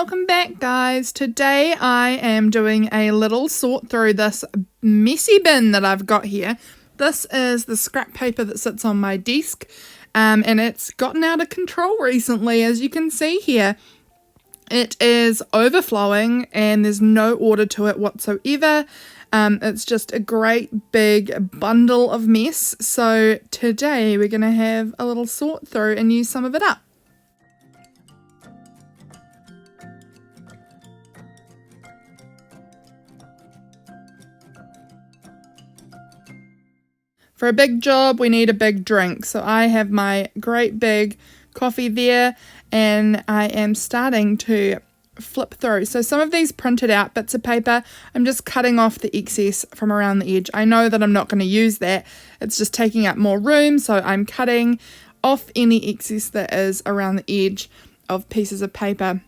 welcome back, guys. Today I am doing a little sort through this messy bin that I've got here. This is the scrap paper that sits on my desk, and it's gotten out of control recently, as you can see here. It is overflowing and there's no order to it whatsoever. It's just a great big bundle of mess. So today we're going to have a little sort through and use some of it up. For a big job, we need a big drink. So I have my great big coffee there, and I am starting to flip through. So some of these printed out bits of paper, I'm just cutting off the excess from around the edge. I know that I'm not going to use that. It's just taking up more room, so I'm cutting off any excess that is around the edge of pieces of paper.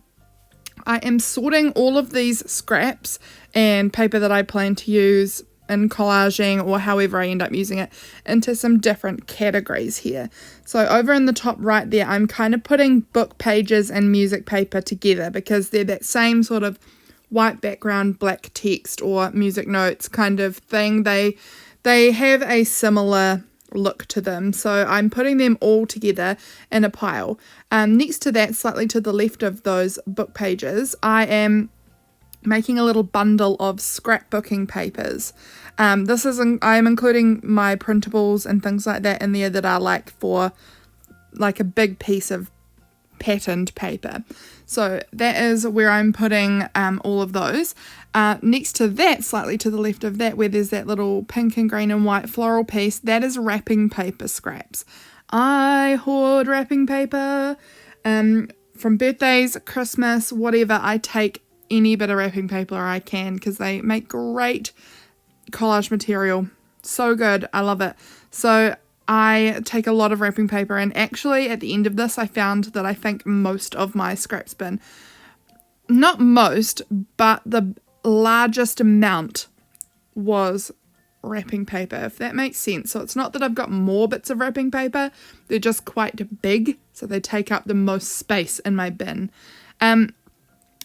I am sorting all of these scraps and paper that I plan to use in collaging or however I end up using it into some different categories here. So over in the top right there, I'm kind of putting book pages and music paper together because they're that same sort of white background, black text or music notes kind of thing. They have a similar look to them, so I'm putting them all together in a pile. Next to that, slightly to the left of those book pages, I am making a little bundle of scrapbooking papers. I am including my printables and things like that in there that are like for like a big piece of patterned paper. So that is where I'm putting all of those. Next to that, slightly to the left of that, where there's that little pink and green and white floral piece, that is wrapping paper scraps. I hoard wrapping paper. From birthdays, Christmas, whatever, I take any bit of wrapping paper I can because they make great collage material. So good. I love it. So I take a lot of wrapping paper, and actually at the end of this I found that I think most of my scraps bin, not most, but the largest amount was wrapping paper, if that makes sense. So it's not that I've got more bits of wrapping paper, they're just quite big, so they take up the most space in my bin.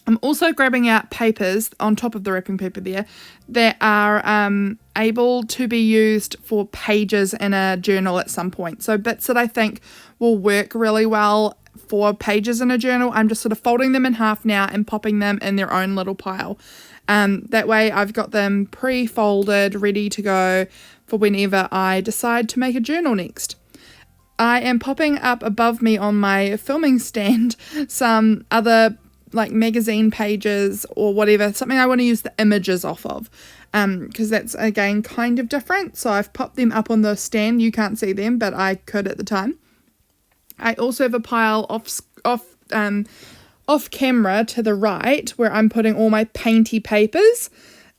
I'm also grabbing out papers on top of the wrapping paper there that are able to be used for pages in a journal at some point. So bits that I think will work really well for pages in a journal, I'm just sort of folding them in half now and popping them in their own little pile. That way I've got them pre-folded, ready to go for whenever I decide to make a journal next. I am popping up above me on my filming stand some other like magazine pages or whatever, something I want to use the images off of, because that's again kind of different. So I've popped them up on the stand. You can't see them, but I could at the time. I also have a pile off camera to the right where I'm putting all my painty papers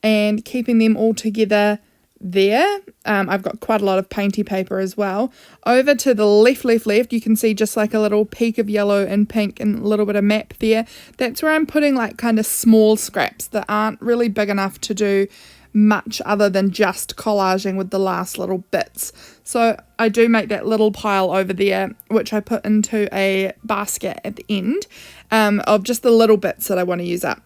and keeping them all together there. I've got quite a lot of painty paper as well. Over to the left, you can see just like a little peak of yellow and pink and a little bit of map there. That's where I'm putting like kind of small scraps that aren't really big enough to do much other than just collaging with the last little bits. So I do make that little pile over there, which I put into a basket at the end, of just the little bits that I want to use up.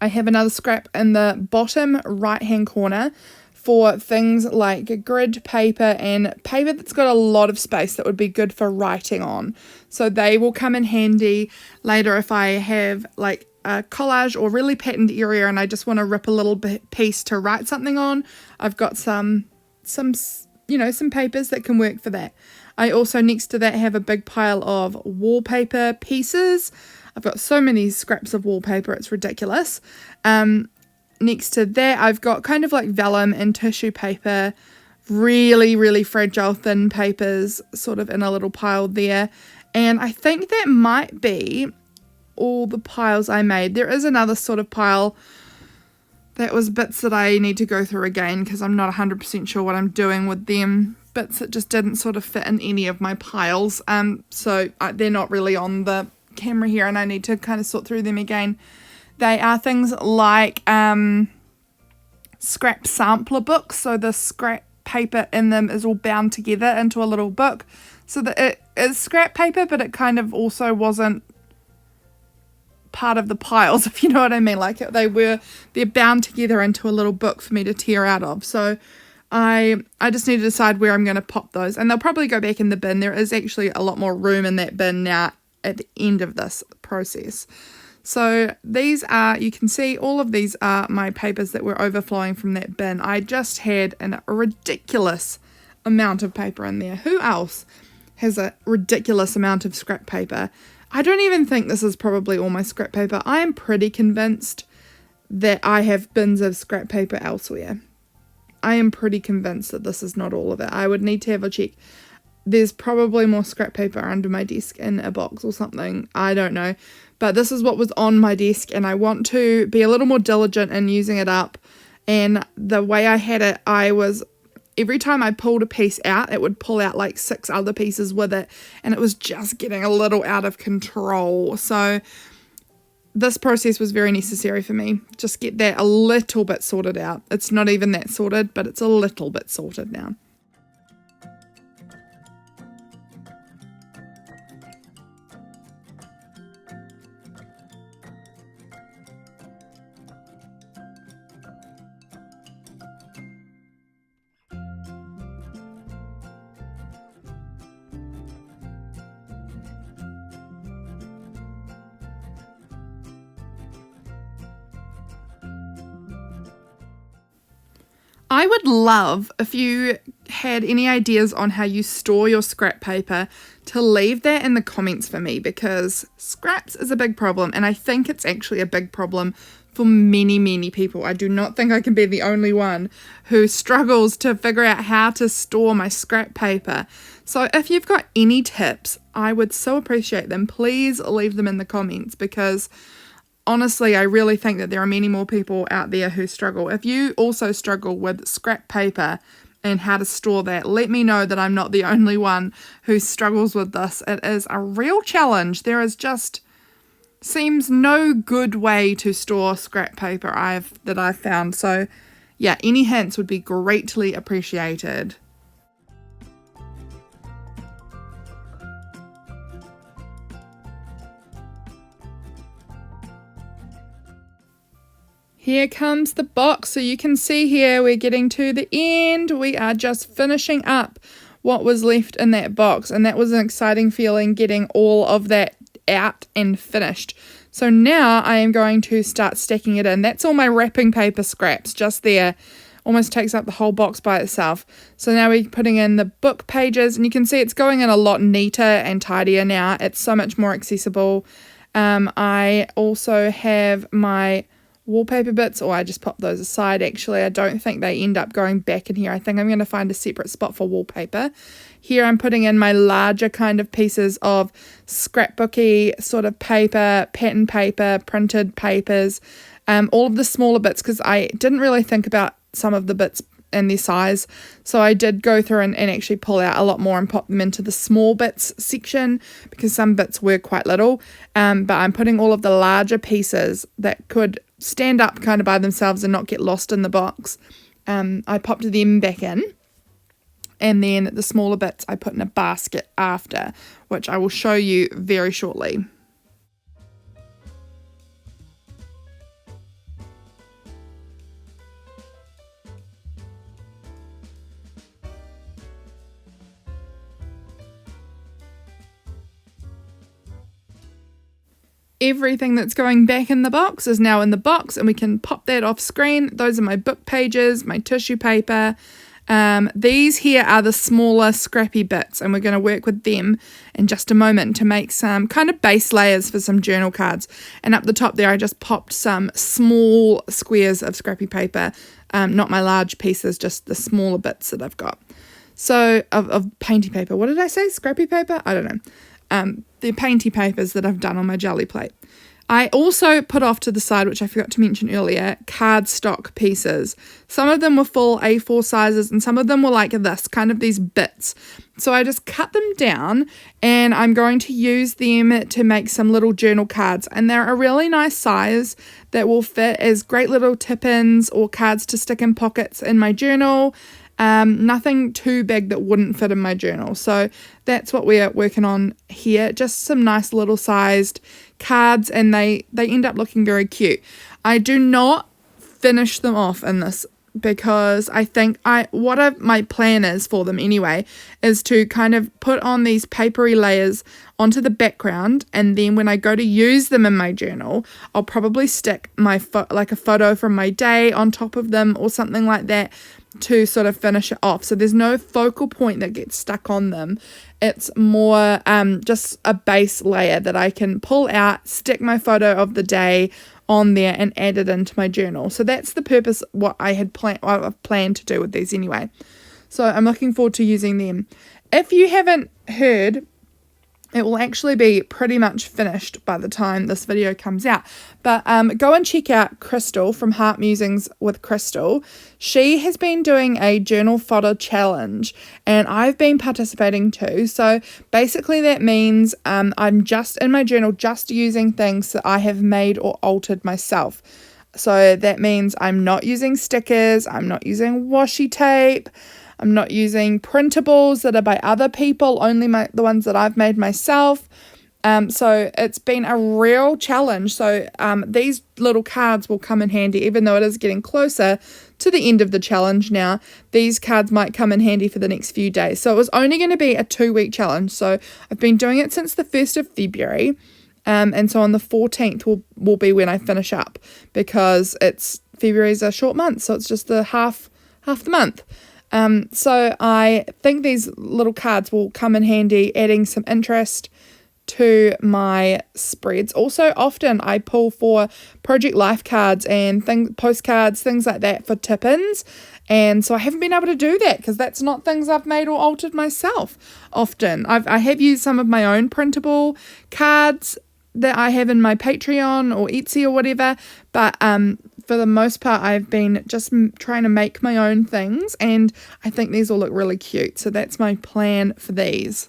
I have another scrap in the bottom right hand corner for things like grid paper and paper that's got a lot of space that would be good for writing on. So they will come in handy later if I have like a collage or really patterned area and I just want to rip a little piece to write something on. I've got some papers that can work for that. I also next to that have a big pile of wallpaper pieces. I've got so many scraps of wallpaper, it's ridiculous. Next to that, I've got kind of like vellum and tissue paper, really, really fragile thin papers sort of in a little pile there. And I think that might be all the piles I made. There is another sort of pile that was bits that I need to go through again because I'm not 100% sure what I'm doing with them. Bits that just didn't sort of fit in any of my piles. So they're not really on the camera here and I need to kind of sort through them again. They are things like scrap sampler books, so the scrap paper in them is all bound together into a little book, so that it is scrap paper but it kind of also wasn't part of the piles, if you know what I mean. Like they're bound together into a little book for me to tear out of. So I just need to decide where I'm going to pop those, and they'll probably go back in the bin. There is actually a lot more room in that bin now at the end of this process. So these are, you can see all of these are my papers that were overflowing from that bin. I just had a ridiculous amount of paper in there. Who else has a ridiculous amount of scrap paper? I don't even think this is probably all my scrap paper. I am pretty convinced that I have bins of scrap paper elsewhere. I am pretty convinced that this is not all of it. I would need to have a check. There's probably more scrap paper under my desk in a box or something. I don't know. But this is what was on my desk, and I want to be a little more diligent in using it up. And the way I had it, every time I pulled a piece out, it would pull out like 6 other pieces with it, and it was just getting a little out of control. So this process was very necessary for me. Just get that a little bit sorted out. It's not even that sorted, but it's a little bit sorted now. I would love if you had any ideas on how you store your scrap paper to leave that in the comments for me, because scraps is a big problem, and I think it's actually a big problem for many people. I do not think I can be the only one who struggles to figure out how to store my scrap paper. So if you've got any tips, I would so appreciate them. Please leave them in the comments, because honestly, I really think that there are many more people out there who struggle. If you also struggle with scrap paper and how to store that, let me know that I'm not the only one who struggles with this. It is a real challenge. There is just seems no good way to store scrap paper that I've found. So yeah, any hints would be greatly appreciated. Here comes the box. So you can see here we're getting to the end. We are just finishing up what was left in that box, and that was an exciting feeling, getting all of that out and finished. So now I am going to start stacking it in. That's all my wrapping paper scraps just there. Almost takes up the whole box by itself. So now we're putting in the book pages, and you can see it's going in a lot neater and tidier now. It's so much more accessible. I also have my wallpaper bits, or I just pop those aside. Actually, I don't think they end up going back in here. I think I'm going to find a separate spot for wallpaper. Here I'm putting in my larger kind of pieces of scrapbooky sort of paper, pattern paper, printed papers, all of the smaller bits, because I didn't really think about some of the bits and their size, so I did go through and actually pull out a lot more and pop them into the small bits section, because some bits were quite little, but I'm putting all of the larger pieces that could stand up kind of by themselves and not get lost in the box. I popped them back in, and then the smaller bits I put in a basket after, which I will show you very shortly. Everything that's going back in the box is now in the box, and we can pop that off screen. Those are my book pages, my tissue paper. These here are the smaller scrappy bits, and we're going to work with them in just a moment to make some kind of base layers for some journal cards. And up the top there I just popped some small squares of scrappy paper, not my large pieces, just the smaller bits that I've got. So of painty paper. What did I say? Scrappy paper? I don't know. The painty papers that I've done on my jelly plate. I also put off to the side, which I forgot to mention earlier, cardstock pieces. Some of them were full A4 sizes, and some of them were like this, kind of these bits. So I just cut them down, and I'm going to use them to make some little journal cards. And they're a really nice size that will fit as great little tip-ins or cards to stick in pockets in my journal. Nothing too big that wouldn't fit in my journal. So that's what we're working on here. Just some nice little sized cards, and they end up looking very cute. I do not finish them off in this because I think my plan is for them anyway is to kind of put on these papery layers onto the background, and then when I go to use them in my journal, I'll probably stick like a photo from my day on top of them or something like that to sort of finish it off. So there's no focal point that gets stuck on them. It's more just a base layer that I can pull out, stick my photo of the day on there and add it into my journal. So that's the purpose, what I've planned to do with these anyway. So I'm looking forward to using them. If you haven't heard, it will actually be pretty much finished by the time this video comes out. But go and check out Crystal from Heart Musings with Crystal. She has been doing a journal fodder challenge, and I've been participating too. So basically that means I'm just in my journal just using things that I have made or altered myself. So that means I'm not using stickers, I'm not using washi tape, I'm not using printables that are by other people, only the ones that I've made myself. So it's been a real challenge. So these little cards will come in handy, even though it is getting closer to the end of the challenge now. These cards might come in handy for the next few days. So it was only going to be a 2-week challenge. So I've been doing it since the 1st of February. And so on the 14th will be when I finish up, because February's a short month. So it's just the half the month. So I think these little cards will come in handy, adding some interest to my spreads. Also, often I pull for Project Life cards and postcards, things like that for tip-ins. And so I haven't been able to do that because that's not things I've made or altered myself often. I have used some of my own printable cards that I have in my Patreon or Etsy or whatever, but for the most part I've been just trying to make my own things, and I think these will look really cute. So that's my plan for these.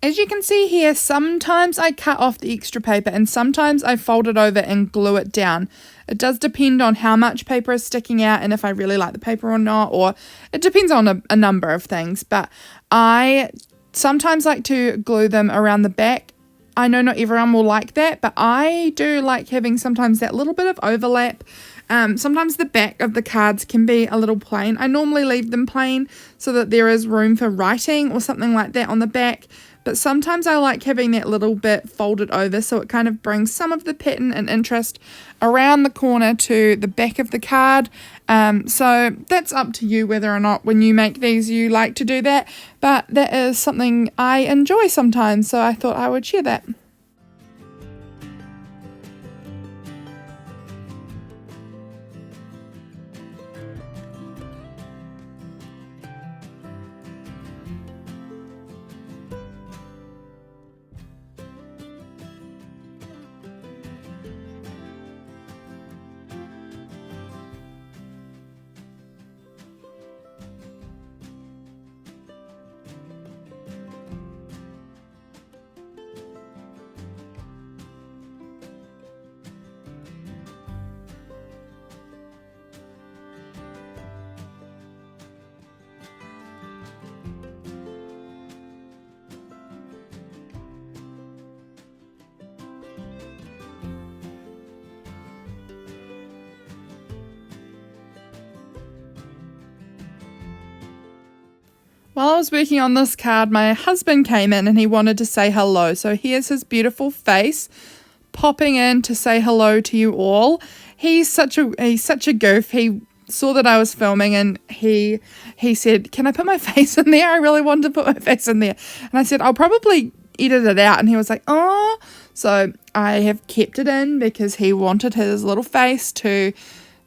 As you can see here, sometimes I cut off the extra paper and sometimes I fold it over and glue it down. It does depend on how much paper is sticking out and if I really like the paper or not, or it depends on a number of things. But I sometimes like to glue them around the back. I know not everyone will like that, but I do like having sometimes that little bit of overlap. Sometimes the back of the cards can be a little plain. I normally leave them plain so that there is room for writing or something like that on the back. But sometimes I like having that little bit folded over so it kind of brings some of the pattern and interest around the corner to the back of the card. So that's up to you whether or not when you make these you like to do that. But that is something I enjoy sometimes, so I thought I would share that. While I was working on this card, my husband came in and he wanted to say hello. So here's his beautiful face popping in to say hello to you all. He's such a goof. He saw that I was filming and he said, "Can I put my face in there? I really wanted to put my face in there." And I said, "I'll probably edit it out." And he was like, "Oh." So I have kept it in because he wanted his little face to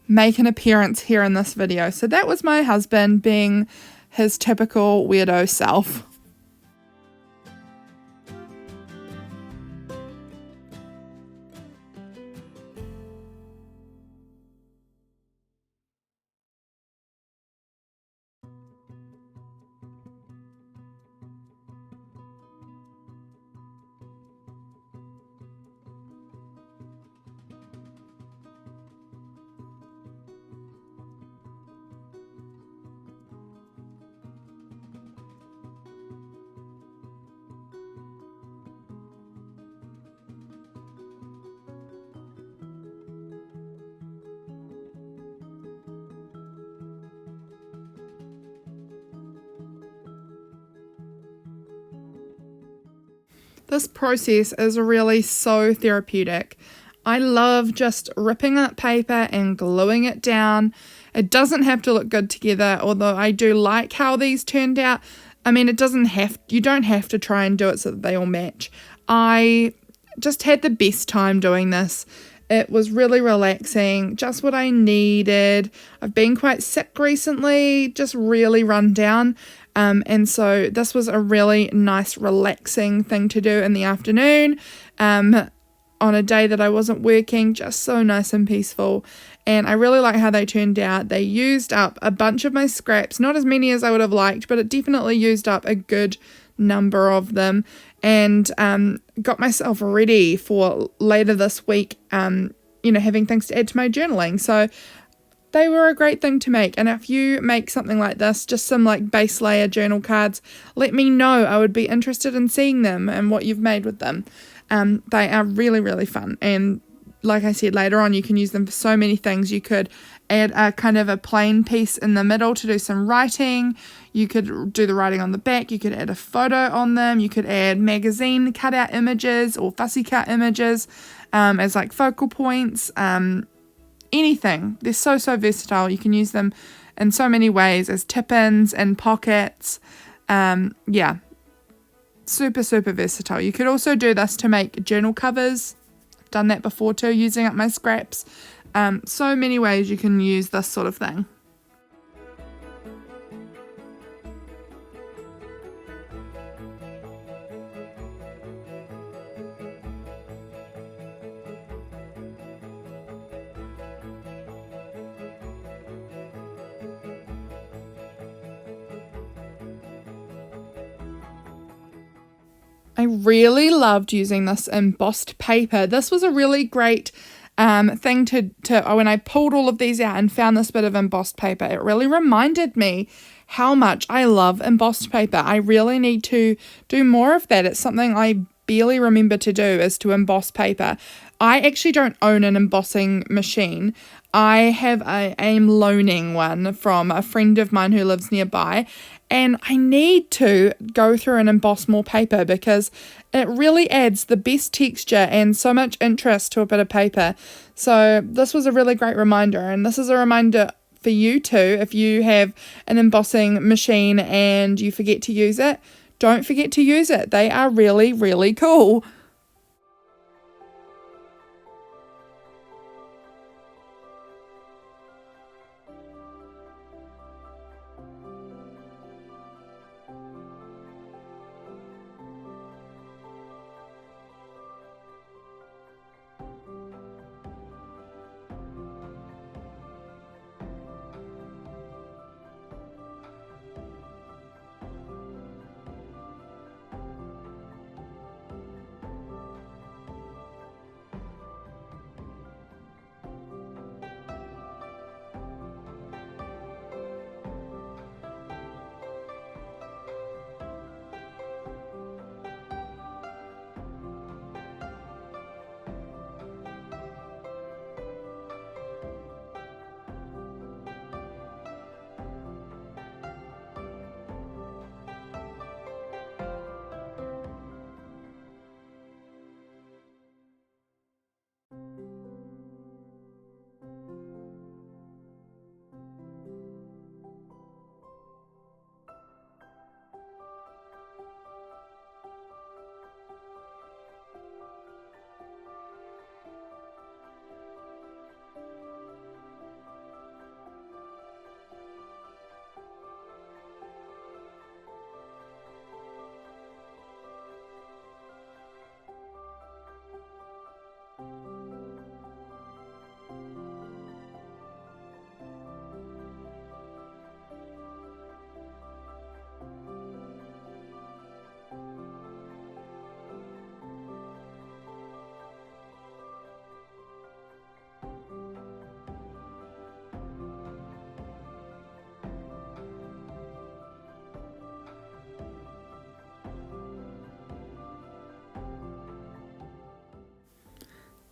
make an appearance here in this video. So that was my husband being his typical weirdo self. This process is really so therapeutic. I love just ripping up paper and gluing it down. It doesn't have to look good together, although I do like how these turned out. I mean, you don't have to try and do it so that they all match. I just had the best time doing this. It was really relaxing, just what I needed. I've been quite sick recently, just really run down. And so this was a really nice, relaxing thing to do in the afternoon on a day that I wasn't working, just so nice and peaceful. And I really like how they turned out. They used up a bunch of my scraps, not as many as I would have liked, but it definitely used up a good number of them, and got myself ready for later this week, having things to add to my journaling. So they were a great thing to make. And if you make something like this, just some like base layer journal cards, let me know. I would be interested in seeing them and what you've made with them. They are really, really fun. And like I said, later on, you can use them for so many things. You could add a kind of a plain piece in the middle to do some writing. You could do the writing on the back. You could add a photo on them. You could add magazine cutout images or fussy cut images as like focal points. Anything. They're so versatile. You can use them in so many ways as tip-ins and pockets. Super versatile. You could also do this to make journal covers. I've done that before too, using up my scraps. So many ways you can use this sort of thing. I really loved using this embossed paper. This was a really great thing to when I pulled all of these out and found this bit of embossed paper, it really reminded me how much I love embossed paper. I really need to do more of that. It's something I barely remember to do, is to emboss paper. I actually don't own an embossing machine. I am loaning one from a friend of mine who lives nearby, and I need to go through and emboss more paper because it really adds the best texture and so much interest to a bit of paper. So this was a really great reminder, and this is a reminder for you too. If you have an embossing machine and you forget to use it, don't forget to use it. They are really, really cool.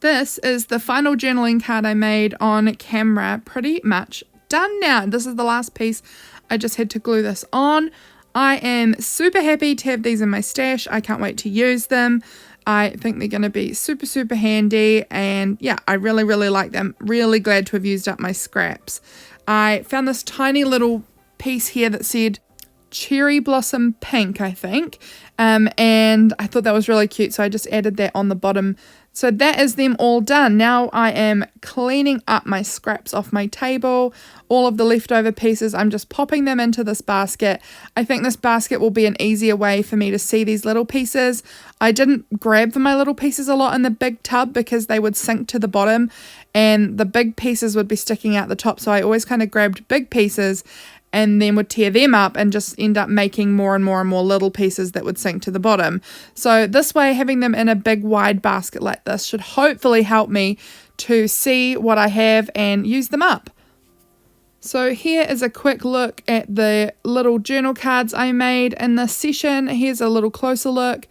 This is the final journaling card I made on camera. Pretty much done now. This is the last piece. I just had to glue this on. I am super happy to have these in my stash. I can't wait to use them. I think they're going to be super, super handy. And yeah, I really, really like them. Really glad to have used up my scraps. I found this tiny little piece here that said cherry blossom pink, I think. And I thought that was really cute. So I just added that on the bottom. So that is them all done. Now I am cleaning up my scraps off my table. All of the leftover pieces, I'm just popping them into this basket. I think this basket will be an easier way for me to see these little pieces. I didn't grab for my little pieces a lot in the big tub because they would sink to the bottom and the big pieces would be sticking out the top. So I always kind of grabbed big pieces and then would tear them up and just end up making more and more and more little pieces that would sink to the bottom. So this way, having them in a big wide basket like this should hopefully help me to see what I have and use them up. So here is a quick look at the little journal cards I made in this session. Here's a little closer look.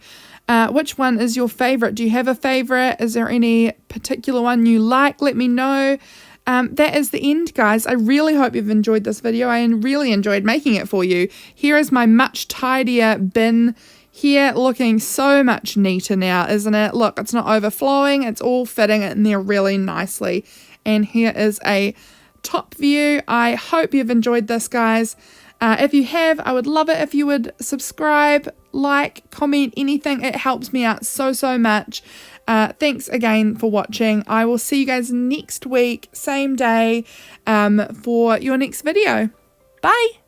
Which one is your favorite? Do you have a favorite? Is there any particular one you like? Let me know. That is the end, guys. I really hope you've enjoyed this video. I really enjoyed making it for you. Here is my much tidier bin here, looking so much neater now, isn't it? Look, it's not overflowing. It's all fitting in there really nicely. And here is a top view. I hope you've enjoyed this, guys. If you have, I would love it if you would subscribe, like, comment, anything. It helps me out so, so much. Thanks again for watching. I will see you guys next week, same day, for your next video. Bye!